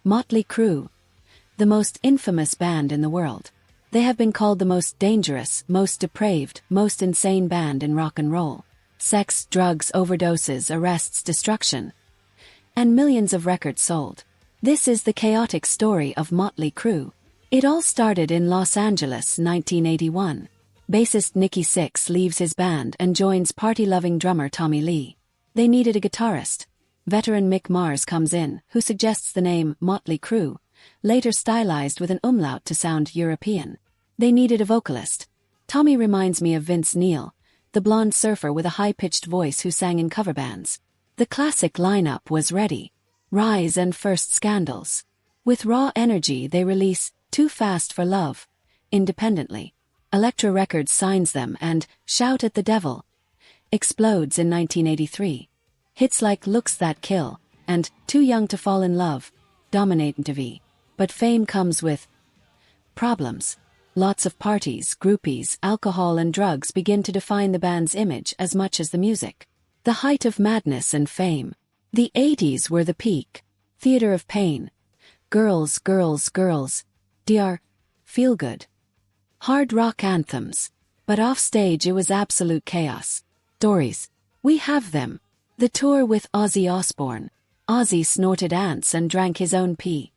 Mötley Crüe, the most infamous band in the world. They have been called the most dangerous, most depraved, most insane band in rock and roll. Sex, drugs, overdoses, arrests, destruction, and millions of records sold. This is the chaotic story of Mötley Crüe. It all started in Los Angeles, 1981. Bassist Nikki Sixx leaves his band and joins party-loving drummer Tommy Lee. They needed a guitarist. Veteran Mick Mars comes in, who suggests the name Mötley Crüe, later stylized with an umlaut to sound European. They needed a vocalist. Tommy reminds me of Vince Neil, the blonde surfer with a high-pitched voice who sang in cover bands. The classic lineup was ready. Rise and First Scandals. With raw energy they release Too Fast for Love independently. Elektra Records signs them and Shout at the Devil explodes in 1983. Hits like Looks That Kill and Too Young to Fall in Love dominate MTV. But fame comes with problems. Lots of parties, groupies, alcohol and drugs begin to define the band's image as much as the music. The height of madness and fame. The 80s were the peak. Theater of Pain. Girls, Girls, Girls. Dr. Feel Good. Hard rock anthems. But offstage it was absolute chaos. Stories. We have them. The tour with Ozzy Osbourne. Ozzy snorted ants and drank his own pee.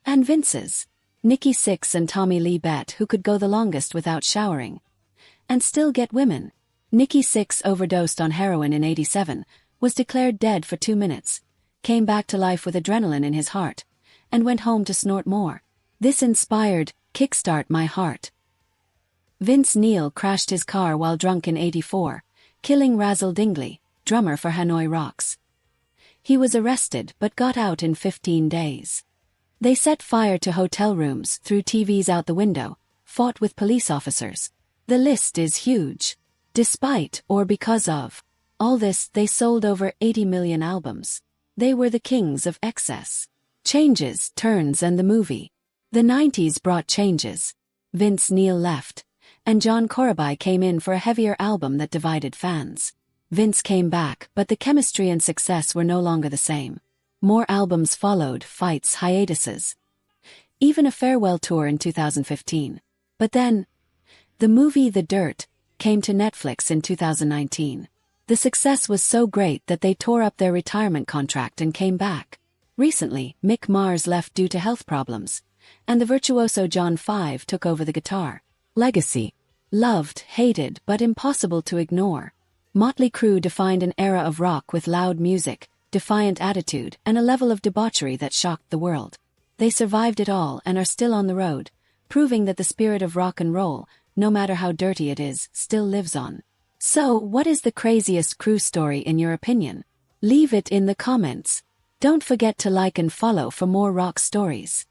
And Vince's. Nikki Sixx and Tommy Lee bet who could go the longest without showering. And still get women. Nikki Sixx overdosed on heroin in '87, was declared dead for 2 minutes, came back to life with adrenaline in his heart, and went home to snort more. This inspired Kickstart My Heart. Vince Neil crashed his car while drunk in '84, killing Razzle Dingley, drummer for Hanoi Rocks. He was arrested but got out in 15 days. They set fire to hotel rooms, threw TVs out the window, fought with police officers. The list is huge. Despite, or because of, all this, they sold over 80 million albums. They were the kings of excess. Changes, turns and the movie. The 90s brought changes. Vince Neil left, and John Corabi came in for a heavier album that divided fans. Vince came back, but the chemistry and success were no longer the same. More albums followed, fights, hiatuses. Even a farewell tour in 2015. But then, the movie The Dirt came to Netflix in 2019. The success was so great that they tore up their retirement contract and came back. Recently, Mick Mars left due to health problems, and the virtuoso John 5 took over the guitar. Legacy. Loved, hated, but impossible to ignore. Mötley Crüe defined an era of rock with loud music, defiant attitude, and a level of debauchery that shocked the world. They survived it all and are still on the road, proving that the spirit of rock and roll, no matter how dirty it is, still lives on. So, what is the craziest Crüe story in your opinion? Leave it in the comments. Don't forget to like and follow for more rock stories.